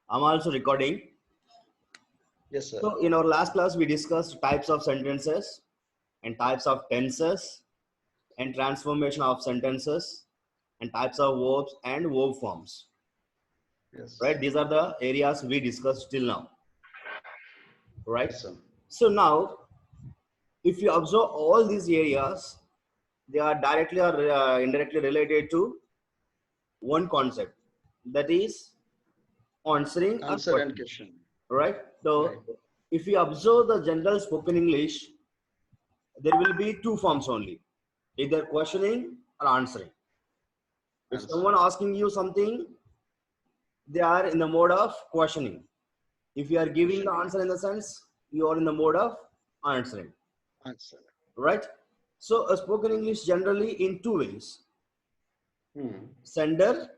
I'm also recording. Yes, sir. So in our last class, we discussed types of sentences and types of tenses and transformation of sentences and types of verbs and verb forms. Yes. Right? These are the areas we discussed till now. Right? Yes, sir. So now, if you observe all these areas, they are directly or indirectly related to one concept, that is answering a Answer and question. question. Right? So Right. if you observe the general spoken English, there will be two forms only, either questioning or answering. If Answer. someone asking you something, they are in the mode of questioning. If you are giving the answer in the sense, you are in the mode of answering. Answer. Right? So a spoken English generally in two ways, Hmm. sender,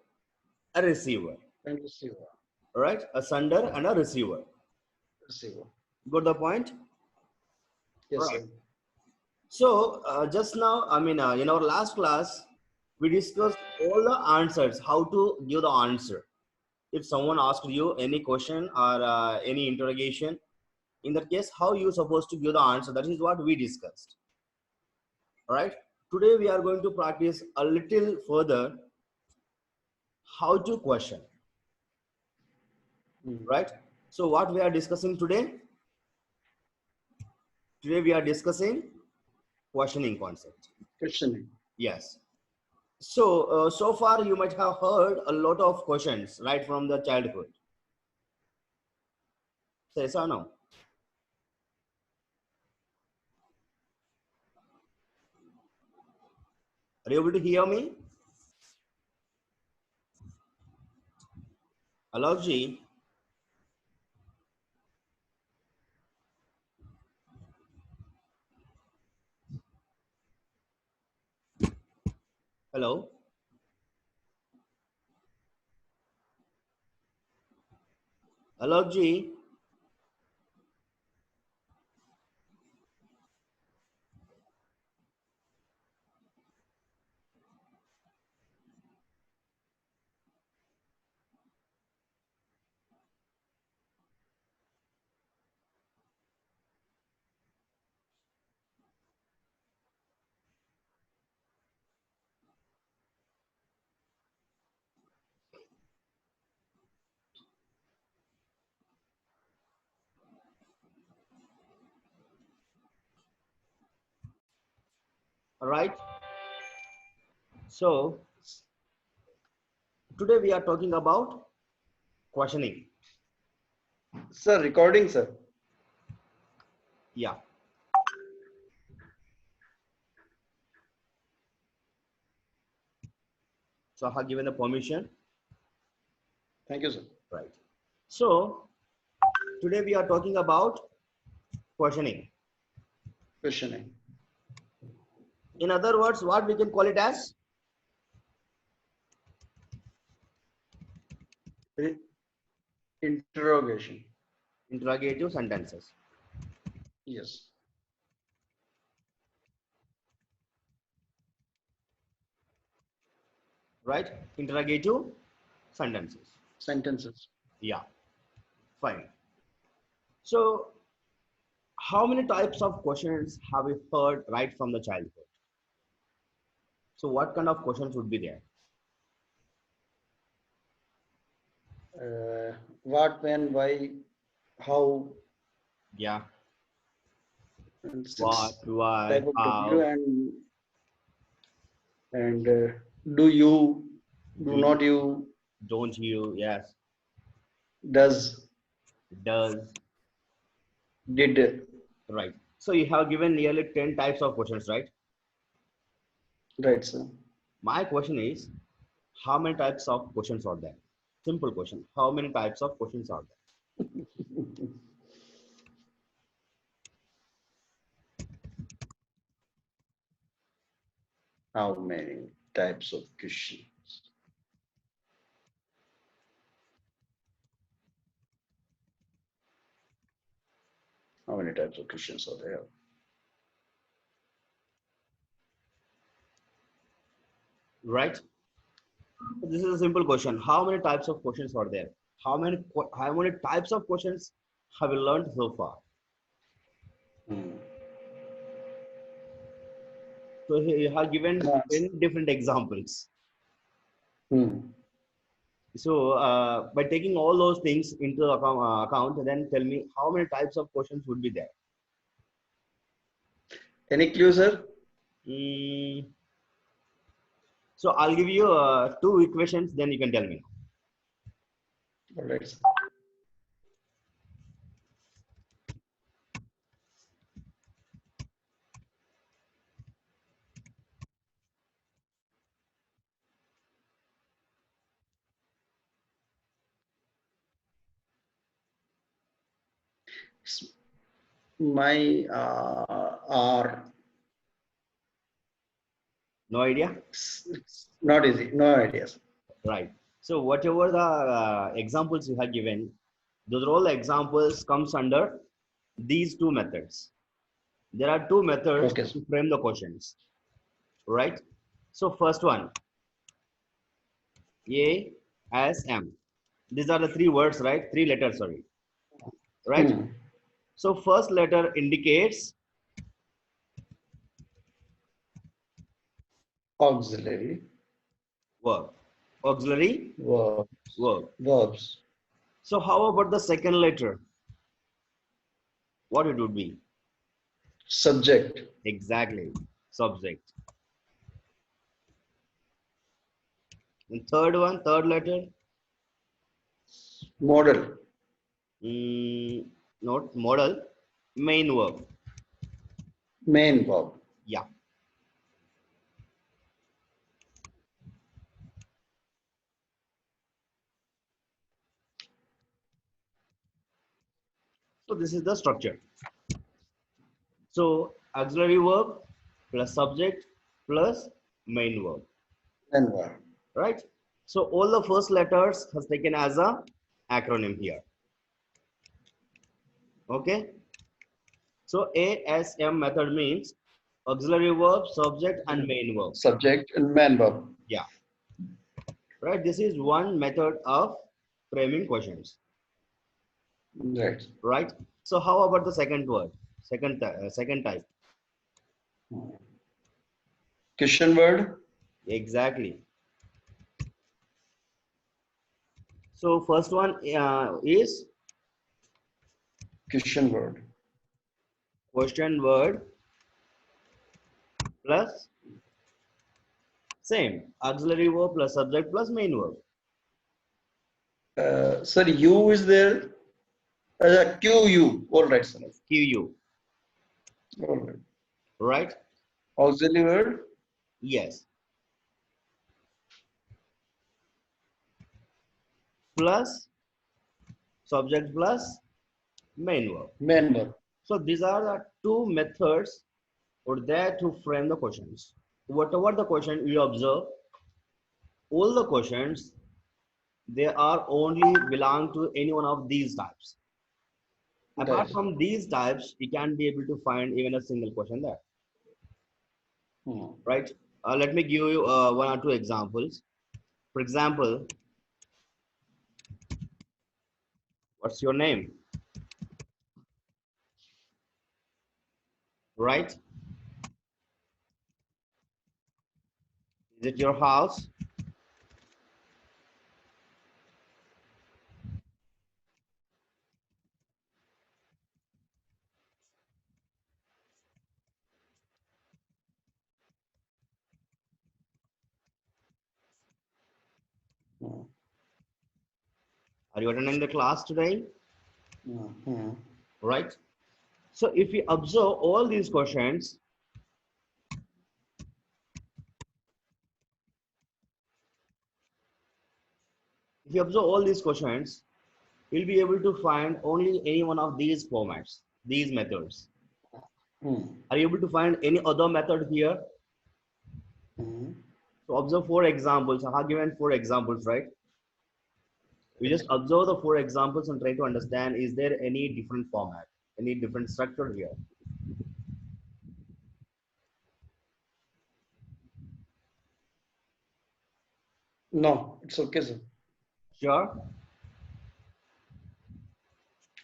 a receiver. And receiver. Right? A sender and a receiver. Receiver. Got the point? Yes, Right. sir. So just now, in our last class, we discussed all the answers, how to give the answer. If someone asked you any question or any interrogation, in that case, how you supposed to give the answer? That is what we discussed. All right. Today we are going to practice a little further how to question. Hmm. Right. So what we are discussing today? Today we are discussing questioning concept. Questioning. Yes. So, so far you might have heard a lot of questions right from the childhood. Yes or no? Are you able to hear me? Alok ji? Hello? Alok ji? All right. So, today we are talking about questioning. Sir, recording, sir. Yeah. So, I have given the permission. Thank you, sir. Right. So, today we are talking about questioning. Questioning. In other words, what we can call it as? Interrogation. Interrogative sentences. Yes. Right? Interrogative sentences. Sentences. Yeah. Fine. So, how many types of questions have we heard right from the childhood? So, what kind of questions would be there? What, when, why, how, Yeah. and What, six why, type of W how, and do you, do do you, not you, don't you? Yes. does, Does. did. Right. So, you have given nearly 10 types of questions, right? Right, sir. My question is, how many types of questions are there? Simple question. How many types of questions are there? How many types of questions? How many types of questions are there? Right. This is a simple question. How many types of questions are there? how many types of questions have you learned so far? Hmm. So he have given Yes. 10 different examples. Hmm. So by taking all those things into account, then tell me how many types of questions would be there. Any clue, sir? Mm, so I'll give you two equations, then you can tell me. All right, sir. S- My are No idea? it's not easy. No ideas. Right. So whatever the examples you have given, those are all examples comes under these two methods. There are two methods Okay, sir. to frame the questions, right? So first one, A, S, M. These are the three words, right? Three letters, sorry, right? Hmm. So first letter indicates Auxiliary verb, auxiliary verbs. verb. Verbs. So how about the second letter? What it would be? Subject. Exactly, subject. And third one, third letter, Model. mm, not modal, main verb. Main verb. Yeah. So this is the structure. So auxiliary verb plus subject plus main verb, Main verb. right? So all the first letters has taken as a acronym here. Okay. So ASM method means auxiliary verb, subject, and main verb. Subject and main verb. Yeah. Right. This is one method of framing questions. Right. Right. So how about the second word? Second type. Question word. Exactly. So first one is Question word. question word plus same auxiliary verb plus subject plus main verb. Sir, U is there. Q U. All right, sir. Yes, QU. All right. Right? Auxiliary word. Yes. Plus subject plus main verb. Main verb. So these are the two methods or there to frame the questions. Whatever the question you observe, all the questions they are only belong to any one of these types. Apart Right. from these types, you can be able to find even a single question there, Hmm. right? Let me give you one or two examples. For example, what's your name? Right? Is it your house? Hmm. Are you attending the class today? Hmm. Hmm. Right? So if you observe all these questions, if you observe all these questions, you'll be able to find only any one of these formats, these methods. Hmm. Are you able to find any other method here? Hmm. So observe four examples. I have given four examples, right? You just Right. observe the four examples and try to understand, is there any different format, any different structure here? No, it's okay, sir. Sure.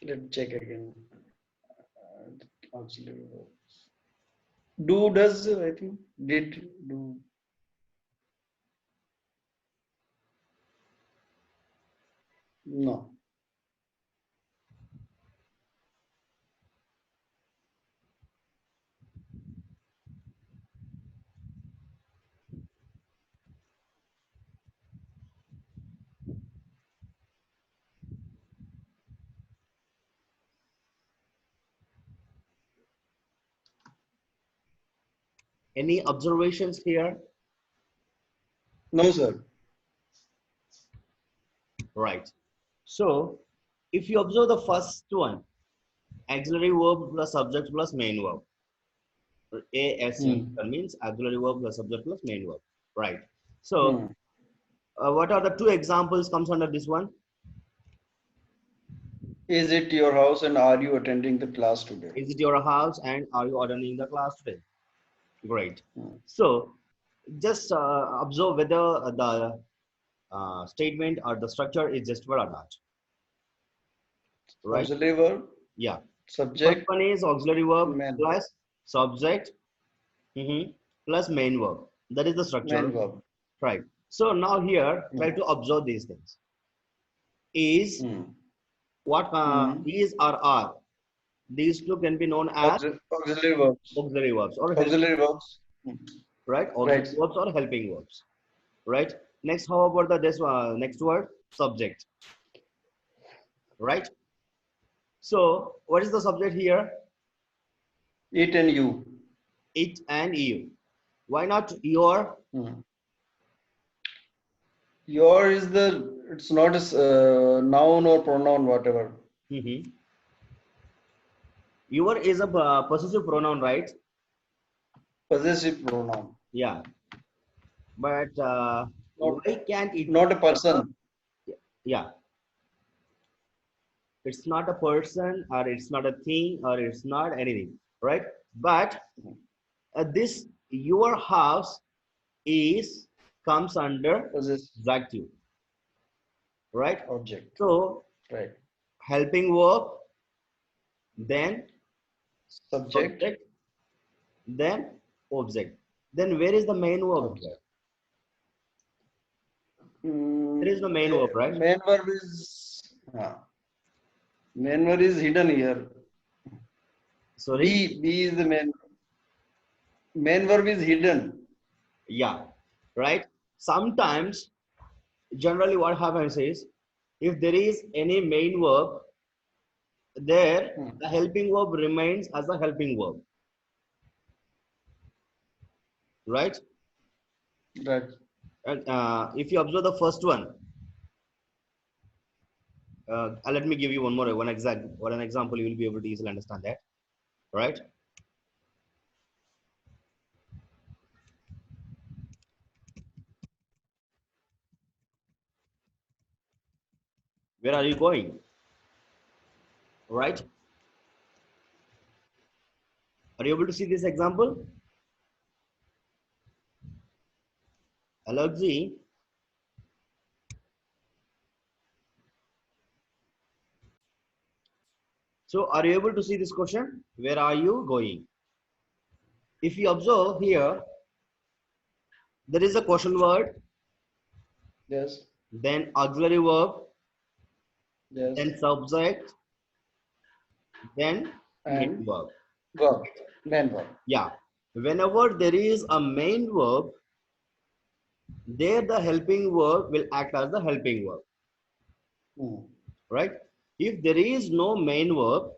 Let me check again. Auxiliary verbs. Do does I think did do no. Any observations here? No, sir. Right. So if you observe the first one, auxiliary verb plus subject plus main verb. ASM, Hmm. that means auxiliary verb plus subject plus main verb. Right. So Hmm. what are the two examples comes under this one? Is it your house and are you attending the class today? Is it your house and are you attending the class today? Great. Hmm. So just observe whether the statement or the structure is just word or not. Right? Auxiliary verb, Yeah. First subject, one is auxiliary verb main verb. plus subject plus main verb. That is the structure. Main verb. Right. So now here, try Hmm. to observe these things. Is Hmm. what Hmm. is or are. These two can be known as Auxiliary verbs. auxiliary verbs or help, Auxiliary verbs. Hmm. right? Right. Auxiliary verbs or helping verbs, right? Next, how about the this next word subject, right? So what is the subject here? It and you. It and you. Why not your? Hmm. Your is the, it's not a noun or pronoun, whatever. Mhm. Your is a possessive pronoun, right? Possessive pronoun. Yeah, but Not, why can't it not a be a, person. yeah, it's not a person or it's not a thing or it's not anything, right? But this your house is comes under Possessive adjective, right? object. So Right. helping verb, then Subject. subject, then object. Then where is the main verb Object. here? There is Mm, no main verb, right? main verb is main verb is hidden here. Sorry. B is the main verb is hidden. Yeah, right. Sometimes, generally, what happens is if there is any main verb, there Hmm. the helping verb remains as a helping verb, right? Right. And if you observe the first one, let me give you one an example. You will be able to easily understand that, right? Where are you going? Right? Are you able to see this example? Allergy. So, are you able to see this question? Where are you going? If you observe here, there is a question word, Yes. then auxiliary verb, Yes. then subject, then main And verb. verb. Main verb. Yeah. Whenever there is a main verb, there the helping verb will act as the helping verb, Hmm. right? If there is no main verb,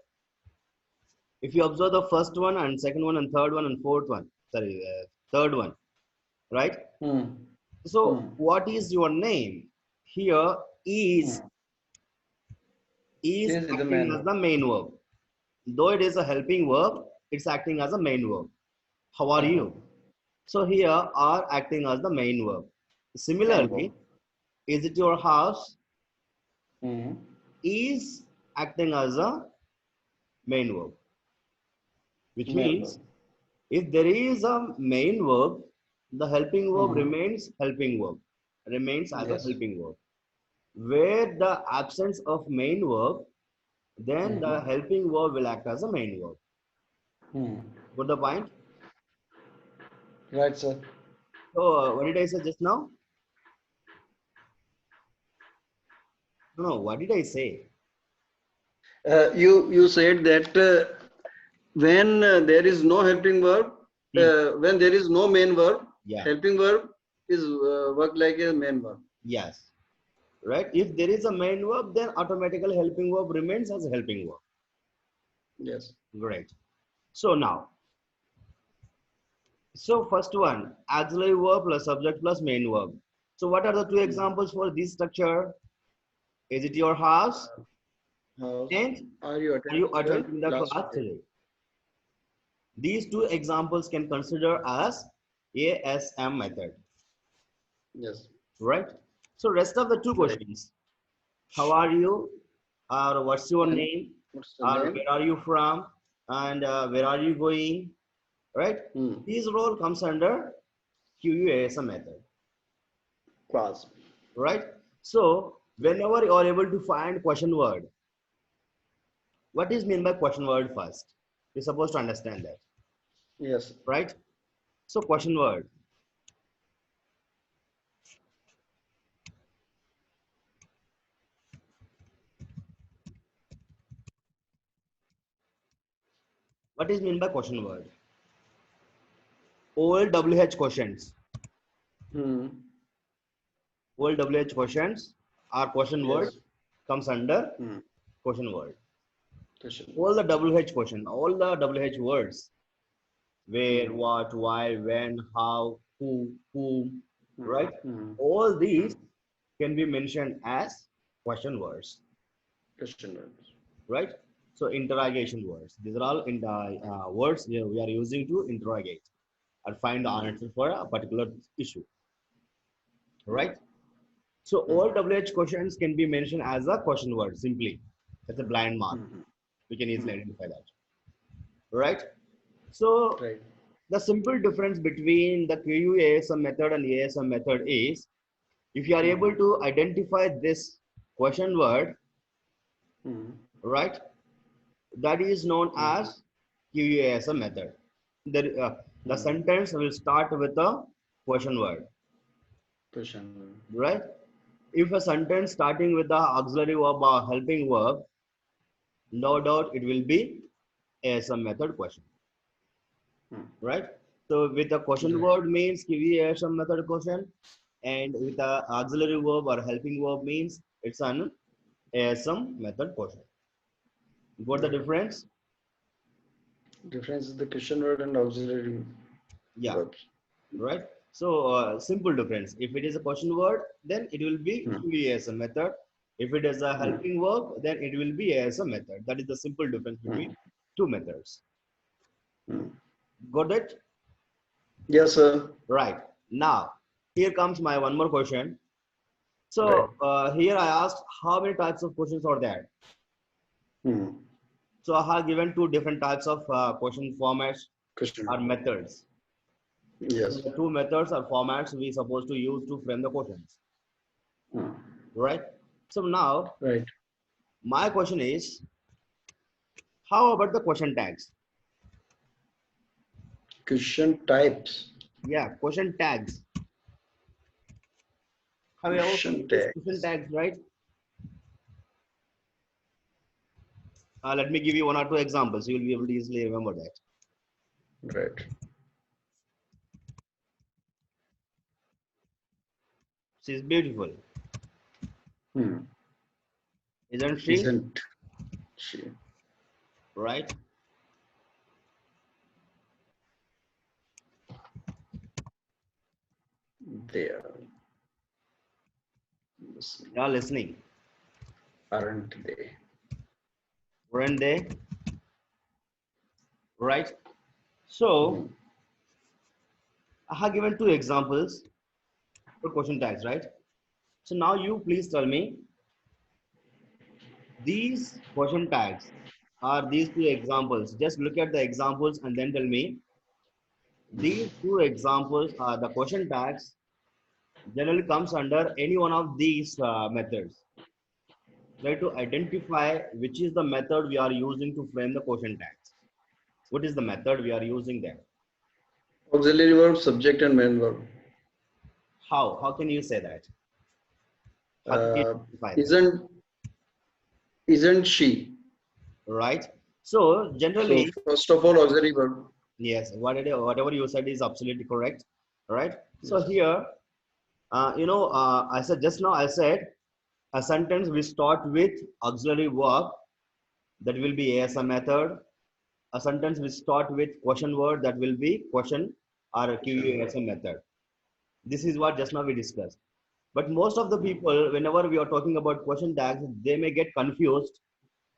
if you observe the first one and second one and third one and fourth one, sorry, third one, right? Hmm. So, Hmm. what is your name? Here Hmm. is Is the acting main as verb. the main verb. Though it is a helping verb, it's acting as a main verb. How are Main you? verb. So here are acting as the main verb. Main verb. Similarly, is it your house? Hmm. Is acting as a main verb, which Main verb. means if there is a main verb, the helping verb Hmm. remains helping verb, remains as a Yes. helping verb. Where the absence of main verb, then the helping verb will act as a main verb. Got the point? Right, sir. So what did I say just now? No, what did I say? You said that when there is no helping verb, Hmm. when there is no main verb, Yeah. helping verb is work like a main verb. Yes. Right? If there is a main verb, then automatically helping verb remains as a helping verb. Yes. Great. So now, so first one, auxiliary verb plus subject plus main verb. So what are the two examples for this structure? Is it your house? House. And Are you are you attending attending the the class class today? today? These two examples can consider as ASM method, Yes. right? So rest of the two Right. questions, how are you? Or what's your And name? what's the Or name? where are you from? And where are you going? Right? Hmm. These role comes under QUASM method, Class. right? So whenever you are able to find question word, what is mean by question word first? You're supposed to understand that, Yes. right? So question word. What is mean by question word? All WH questions. Hmm. All WH questions are question word Yes. comes under Hmm. question word. Question. All the WH question, all the WH words, where, Hmm. what, why, when, how, who, whom, Hmm. right? Hmm. All these Hmm. can be mentioned as question words, Question words. right? So interrogation words. These are all in the words we are using to interrogate and find the Hmm. answer for a particular issue, Hmm. right? So Hmm. all WH questions can be mentioned as a question word simply. That's a blind mark. Hmm. We can easily Hmm. identify that, right? So Right. the simple difference between the QUASM method and ASM method is if you are Hmm. able to identify this question word, Hmm. right, that is known Hmm. as QUASM method. The Hmm. sentence will start with a question word, Question. right? If a sentence starting with the auxiliary verb or helping verb, no doubt it will be ASM method question, Hmm. right? So with the question Right. word means QUASM method question, and with the auxiliary verb or helping verb means it's an ASM method question. Got the Right. difference? Difference is the question word and auxiliary Yeah, verbs. right. So simple difference. If it is a question word, then it will be Hmm. QEASM method. If it is a Hmm. helping verb, then it will be ASM method. That is the simple difference between Hmm. two methods. Hmm. Got it? Yes, sir. Right. Now, here comes my one more question. Right. So here I asked how many types of questions are there. Hmm. So I have given two different types of question formats Question. or methods. So Yes. the two methods or formats we supposed to use to frame the questions, Hmm. right? So now Right. my question is, how about the question tags? Question types. Yeah, question tags. Have you ever Question used question tags. tags, right? Let me give you one or two examples. You will be able to easily remember that. Right. She's beautiful, Hmm. isn't she? Isn't she? Right? There. You are listening, Aren't they? weren't they? Right? Hmm. So I have given two examples for question tags, right? So now you please tell me these question tags are these two examples. Just look at the examples and then tell me these two examples are the question tags generally comes under any one of these methods. try to identify which is the method we are using to frame the question tags. What is the method we are using there? Auxiliary verb, subject and main verb. How? How can you say that? How can you Uh, identify that? isn't she? Right? So So generally, first of all, auxiliary verb. yes, whatever you said is absolutely correct. All right. So Yes. here, I said just now, I said a sentence we start with auxiliary verb, that will be ASM method. A sentence we start with question word, that will be question or QUSM method. This is what just now we discussed. But most of the people, whenever we are talking about question tags, they may get confused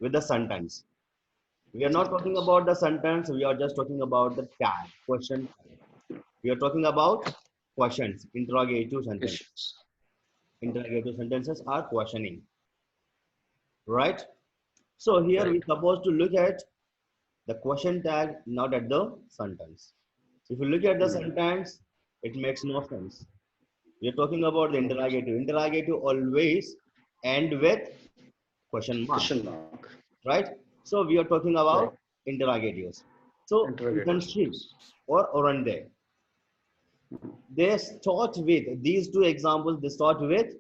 with the sentence. We are not talking Sentence. about the sentence, we are just talking about the tag, question tag. We are talking about questions, interrogative sentence. Questions. Interrogative sentences are questioning, right? So here Right. we're supposed to look at the question tag, not at the sentence. If you look at the Hmm. sentence, it makes no sense. We're talking about the Okay. interrogative. Interrogative always end with question mark, Question mark. right? So we are talking Right. about interrogatives. So Interrogative isn't she sentence. or aren't they? They start with these two examples. They start with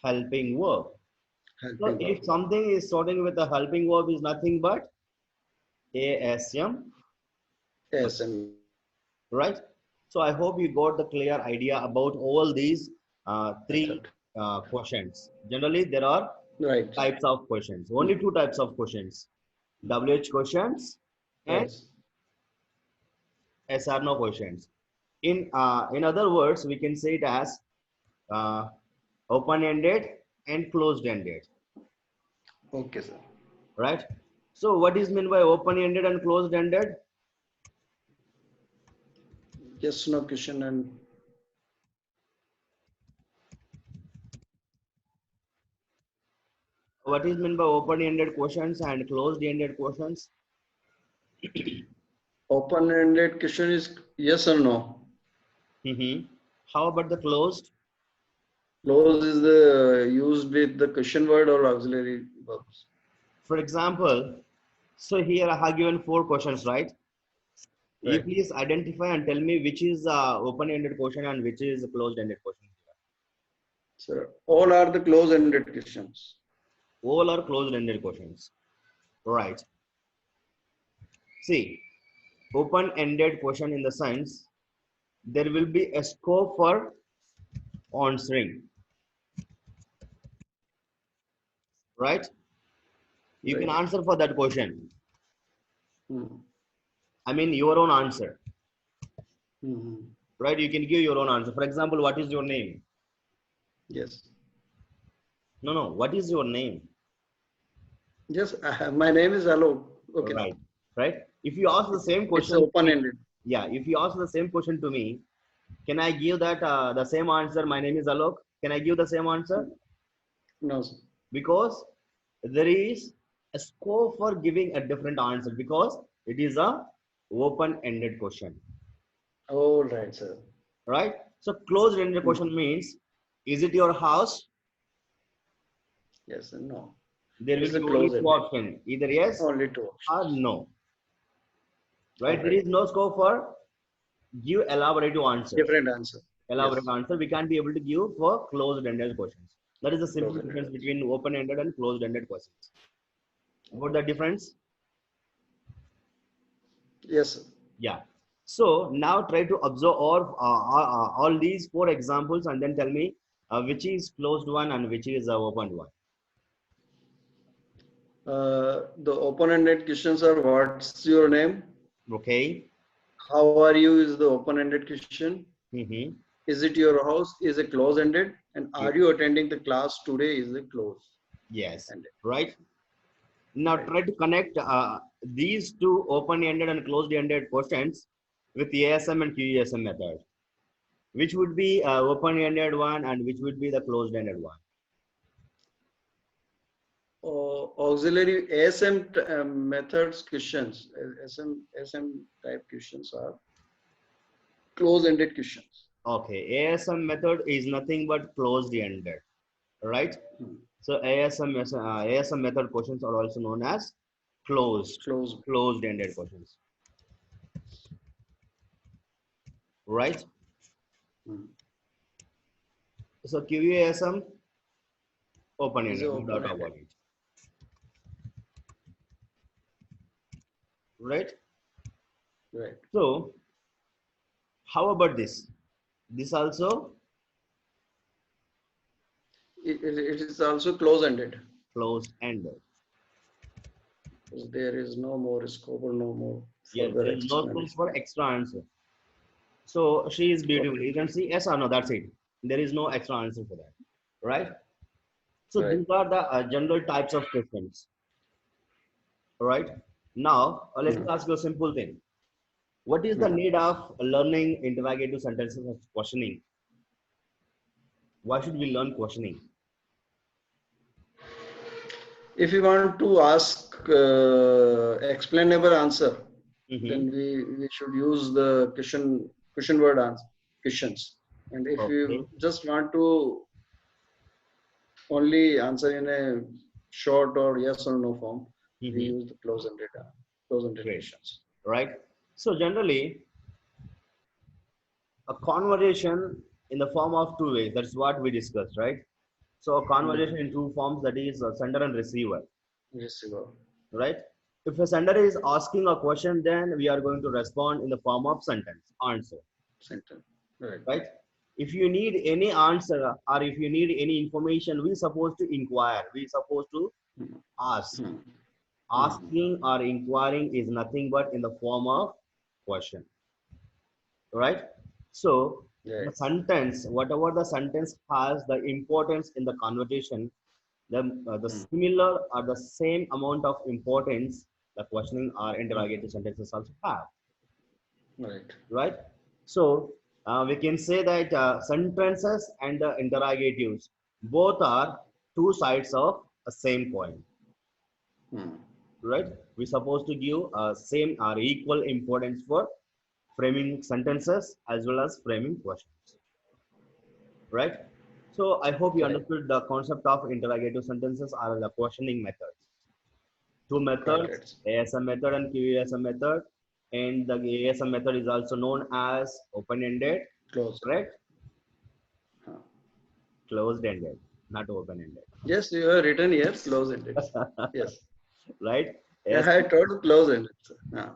helping verb. So Helping verb. if something is starting with a helping verb, is nothing but ASM, ASM. right? So I hope you got the clear idea about all these three Method. questions. Generally, there are Right. types of questions. Only Hmm. two types of questions: WH questions and Yes. SR no questions. In other words, we can say it as uh, open-ended and closed-ended, Okay, sir. right? So what is meant by open-ended and closed-ended? Yes, no question and What is meant by open-ended questions and closed-ended questions? open-ended question is yes or no. Mm-hmm. How about the closed? Clause is the used with the question word or auxiliary verbs. For example, so here I have given four questions, right? You Right. please identify and tell me which is open-ended question and which is a closed-ended question. So all are the close-ended questions. All are closed-ended questions, right? See, open-ended question in the sense there will be a scope for answering, right? You can Right. answer for that question. Hmm. I mean, your own answer, Hmm. right? You can give your own answer. For example, what is your name? Yes. No, no. What is your name? Yes. My name is Alok. Okay. Right, right. If you ask the same It's question to me, open-ended. yeah. If you ask the same question to me, can I give that the same answer? My name is Alok. Can I give the same answer? No, sir. Because there is a scope for giving a different answer because it is a open-ended question, All right, sir. right? So closed-ended Hmm. question means, is it your house? Yes and no. There will It's a be only two close-ended. options, either yes Only two or options. no, All right? There right. is no scope for give elaborative answers. Different answer. Elaborate Yes. answer we can't be able to give for closed-ended questions. That is the simple Close-ended difference answer. between open-ended and closed-ended questions. About the difference? Yes, sir. Yeah. So now try to observe all these four examples and then tell me which is closed one and which is open one. The open-ended questions are what's your name? Okay. How are you is the open-ended question. Mm-hmm. Is it your house is a close-ended. And Yeah. are you attending the class today is a close-ended. Yes. Right. Now Right. try to connect these two open-ended and closed-ended questions with the ASM and QESM method. Which would be open-ended one and which would be the closed-ended one? Auxiliary ASM methods questions, SM type questions are close-ended questions. Okay, ASM method is nothing but closed-ended, right? Hmm. So ASM method questions are also known as Close. closed-ended questions, right? Hmm. So QASM Is open-ended, no doubt open-ended. about it, right? Right. So how about this? This also It is also close-ended. closed-ended. There is no more scope or no more Yes, further there is no explanation. space for extra answer. So she is beautiful. Okay. You can see yes or no. That's it. There is no extra answer for that, right? So Right. these are the general types of questions, right? Now let's Hmm. ask you a simple thing. What is the Hmm. need of learning interrogative sentences of questioning? Why should we learn questioning? If you want to ask explainable answer, then Mm-hmm. we should use the question word answer questions. And if you Okay. just want to only answer in a short or yes or no form, we Mm-hmm. use the close-ended Great. questions. Right. So generally, a conversation in the form of two ways. That's what we discussed, right? So a conversation Hmm. in two forms, that is sender and receiver, Yes, you go. right? If a sender is asking a question, then we are going to respond in the form of sentence answer, Sentence. Right. right? If you need any answer or if you need any information, we supposed to inquire. We supposed to Hmm. ask. Hmm. Hmm. Asking or inquiring is nothing but in the form of question, right? So the Right. sentence, whatever the sentence has the importance in the conversation, the Hmm. similar or the same amount of importance the questioning or Hmm. interrogative sentences also have, Right. right? So we can say that sentences and the interrogatives both are two sides of a same coin, Hmm. right? We're supposed to give same or equal importance for framing sentences as well as framing questions, right? So I hope you Correct. understood the concept of interrogative sentences or the questioning methods. Two Right. methods, Right. ASM method and QASM method. And the ASM method is also known as open-ended, Close. correct? Huh. Closed-ended, not open-ended, Yes, you have written here close-ended. Yes. right? Yeah, ASM, I told close-ended. Huh.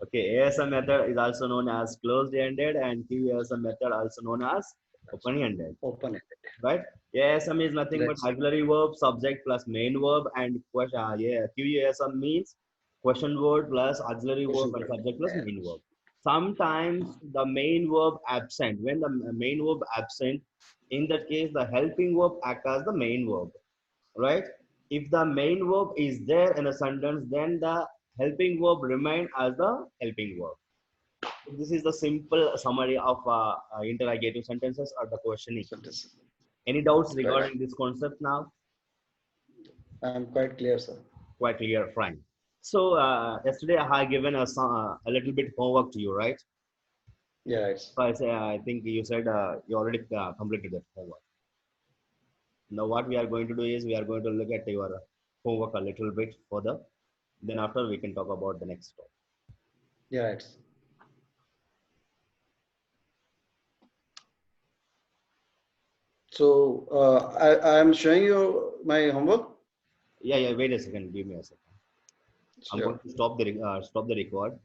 okay, ASM method is also known as closed-ended and QASM method also known as open-ended, Open-ended. right? ASM is nothing but Let's auxiliary verb, subject plus main verb, and question. Yeah, QASM means question word plus auxiliary verb question and word. subject plus Yeah. main verb. Huh. Sometimes the main verb absent. When the main verb absent, in that case, the helping verb act as the main verb, right? If the main verb is there in a sentence, then the helping verb remain as the helping verb. This is the simple summary of interrogative sentences or the questioning. So this, Any doubts right. regarding this concept now? I'm quite clear, sir. Quite clear, fine. So yesterday I had given a little bit homework to you, right? Yeah, it's So I think you said you already completed that homework. Now what we are going to do is we are going to look at your homework a little bit further. Then after we can talk about the next step. yeah, it's so I am showing you my homework. Yeah, yeah. Wait a second. Give me a second. I'm going Sure. to stop the record.